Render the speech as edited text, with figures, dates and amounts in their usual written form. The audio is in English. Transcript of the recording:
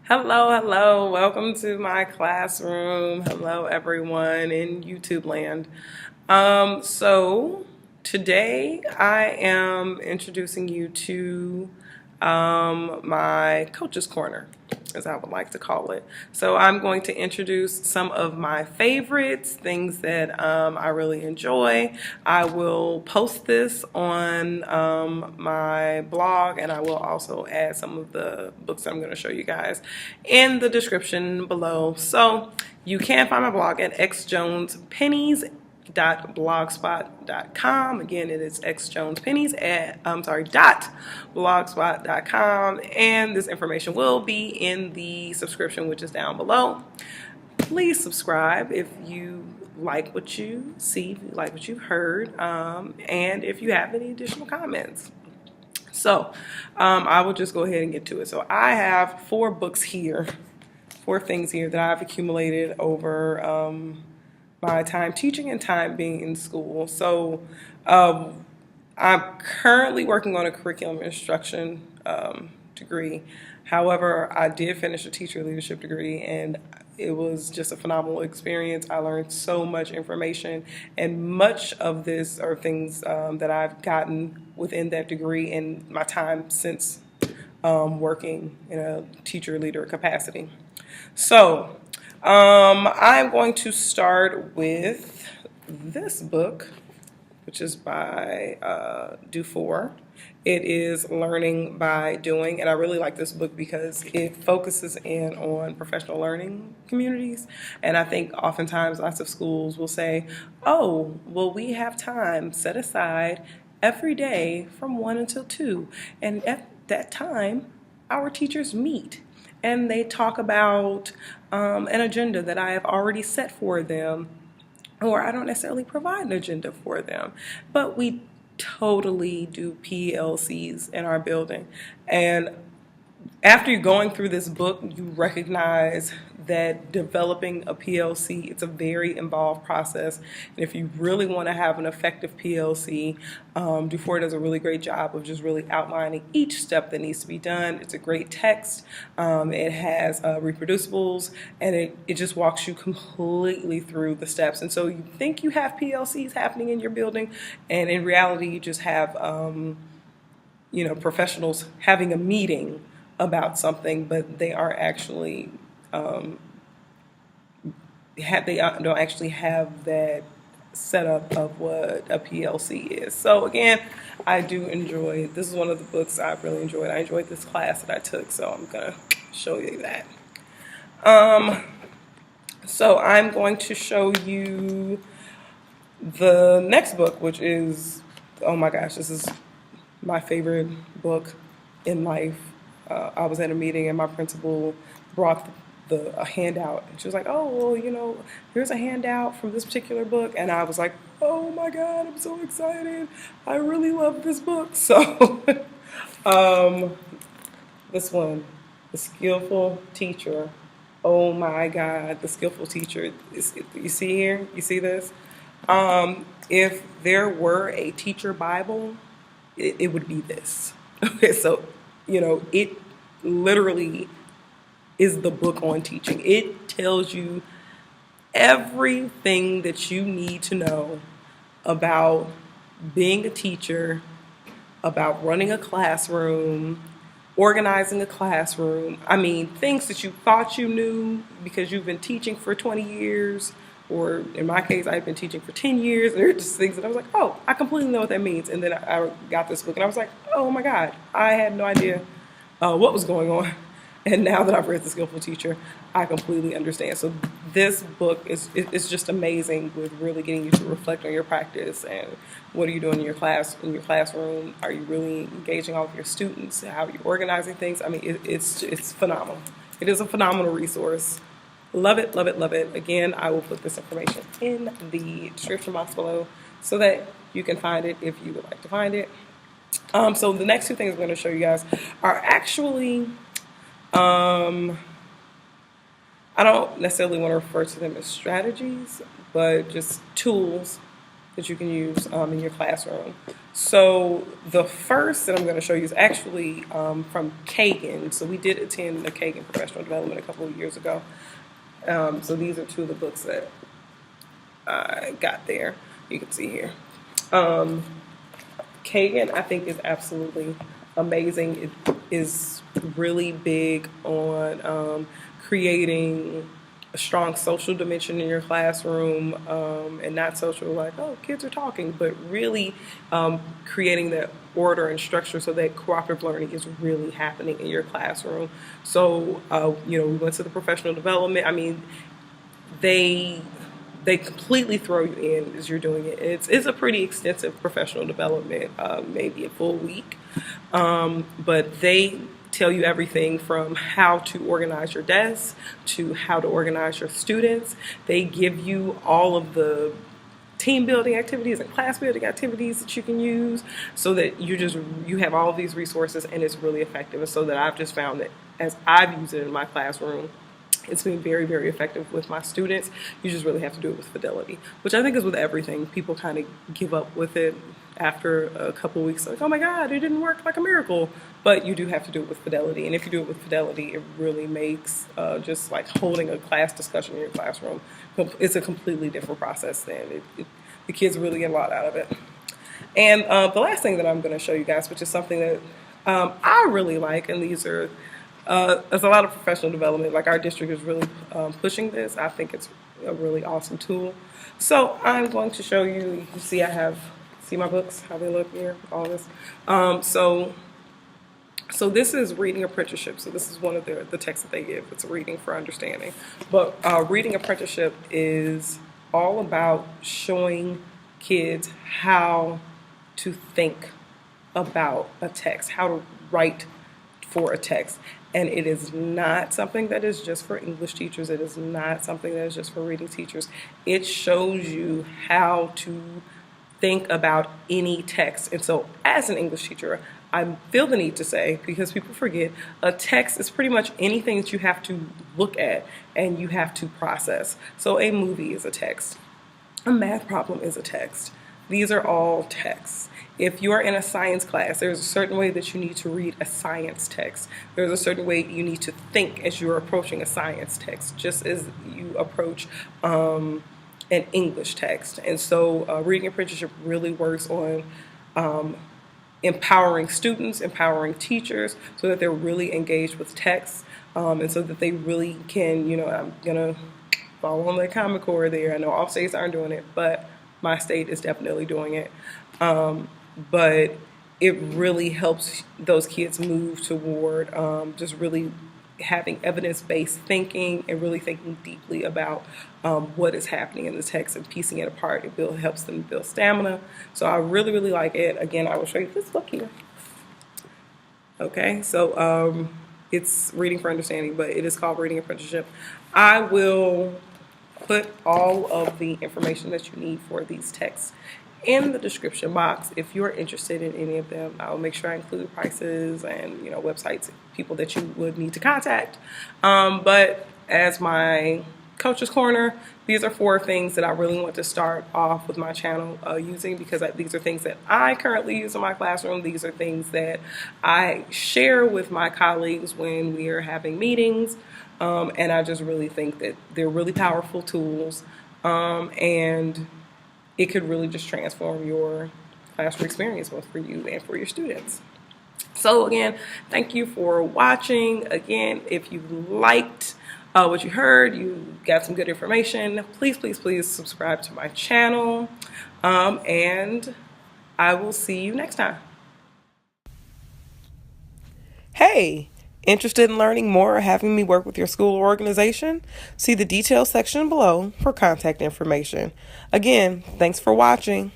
Hello, hello. Welcome to my classroom. Hello, everyone in YouTube land. So today I am introducing you to my Coach's Corner, as I would like to call it. So I'm going to introduce some of my favorites, things that I really enjoy. I will post this on my blog, and I will also add some of the books I'm going to show you guys in the description below. So you can find my blog at xjonespennies.blogspot.com. Again, it is xjonespennies.blogspot.com, and this information will be in the subscription, which is down below. Please subscribe if you like what you see, if you like what you've heard, and if you have any additional comments. So I will just go ahead and get to it. So I have four things here that I've accumulated over my time teaching and time being in school. So I'm currently working on a curriculum instruction degree. However, I did finish a teacher leadership degree, and it was just a phenomenal experience. I learned so much information, and much of this are things that I've gotten within that degree in my time since working in a teacher leader capacity. So I'm going to start with this book, which is by Dufour. It is Learning by Doing, and I really like this book because it focuses in on professional learning communities. And I think oftentimes lots of schools will say, oh, well, we have time set aside every day from 1 until 2. And at that time, our teachers meet and they talk about an agenda that I have already set for them, or I don't necessarily provide an agenda for them, but we totally do PLCs in our building. And after you're going through this book, you recognize that developing a PLC, it's a very involved process. And if you really want to have an effective PLC, Dufour does a really great job of just really outlining each step that needs to be done. It's a great text. It has reproducibles, and it just walks you completely through the steps. And so you think you have PLCs happening in your building, and in reality, you just have professionals having a meeting about something, but they are actually don't actually have that setup of what a PLC is. So again, I do enjoy. This is one of the books I really enjoyed. I enjoyed this class that I took, so I'm gonna show you that. So I'm going to show you the next book, which is, oh my gosh, this is my favorite book in life. I was at a meeting and my principal brought a handout, and she was like, oh, well, here's a handout from this particular book. And I was like, oh my God, I'm so excited. I really love this book. So this one, The Skillful Teacher. Oh my God, The Skillful Teacher. You see here? You see this? If there were a teacher Bible, it would be this. Okay, so it literally is the book on teaching. It tells you everything that you need to know about being a teacher, about running a classroom, organizing a classroom. I mean, things that you thought you knew because you've been teaching for 20 years, or in my case, I've been teaching for 10 years. And there are just things that I was like, oh, I completely know what that means. And then I got this book and I was like, oh my God, I had no idea what was going on. And now that I've read The Skillful Teacher, I completely understand. So this book is just amazing with really getting you to reflect on your practice and what are you doing in your classroom. Are you really engaging all of your students? How are you organizing things? I mean, it's phenomenal. It is a phenomenal resource. Love it, love it, love it. Again, I will put this information in the description box below so that you can find it if you would like to find it. So the next two things I'm going to show you guys are actually, I don't necessarily want to refer to them as strategies, but just tools that you can use in your classroom. So the first that I'm going to show you is actually from Kagan. So we did attend the Kagan Professional Development a couple of years ago. So these are two of the books that I got there. You can see here. Kagan, I think, is absolutely amazing. It is really big on creating a strong social dimension in your classroom, and not social like, oh, kids are talking, but really creating that order and structure so that cooperative learning is really happening in your classroom. So, we went to the professional development. I mean, they completely throw you in as you're doing it. It's a pretty extensive professional development, maybe a full week, but they tell you everything from how to organize your desk to how to organize your students. They give you all of the team building activities and class building activities that you can use so that you have all of these resources, and it's really effective. And so that I've just found that as I've used it in my classroom, it's been very, very effective with my students. You just really have to do it with fidelity, which I think is with everything. People kind of give up with it after a couple of weeks, like, oh my God, it didn't work, like a miracle. But you do have to do it with fidelity. And if you do it with fidelity, it really makes just like holding a class discussion in your classroom, it's a completely different process then. The kids really get a lot out of it. And the last thing that I'm going to show you guys, which is something that I really like, and these are there's a lot of professional development. Like our district is really pushing this. I think it's a really awesome tool. So I'm going to show you. You can see see my books, how they look here, all this. So this is Reading Apprenticeship. So this is one of the texts that they give. It's a reading for understanding. But Reading Apprenticeship is all about showing kids how to think about a text, how to write for a text. And it is not something that is just for English teachers. It is not something that is just for reading teachers. It shows you how to think about any text. And so as an English teacher, I feel the need to say, because people forget, a text is pretty much anything that you have to look at and you have to process. So a movie is a text. A math problem is a text. These are all texts. If you are in a science class, there's a certain way that you need to read a science text. There's a certain way you need to think as you're approaching a science text, just as you approach an English text. And so Reading Apprenticeship really works on empowering students, empowering teachers, so that they're really engaged with text, and so that they really can, I'm going to fall on the Common Core there. I know all states aren't doing it, but my state is definitely doing it. But it really helps those kids move toward just really having evidence-based thinking and really thinking deeply about what is happening in the text and piecing it apart. It helps them build stamina. So I really, really like it. Again, I will show you this book here. Okay, so it's Reading for Understanding, but it is called Reading Apprenticeship. I will put all of the information that you need for these texts in the description box. If you're interested in any of them, I'll make sure I include prices and websites, people that you would need to contact. But as my Coach's Corner, these are 4 things that I really want to start off with my channel using, because these are things that I currently use in my classroom. These are things that I share with my colleagues when we are having meetings, and I just really think that they're really powerful tools, and it could really just transform your classroom experience, both for you and for your students. So again, thank you for watching. Again, if you liked what you heard, you got some good information, please, please, please subscribe to my channel, and I will see you next time. Hey! Interested in learning more or having me work with your school or organization? See the details section below for contact information. Again, thanks for watching.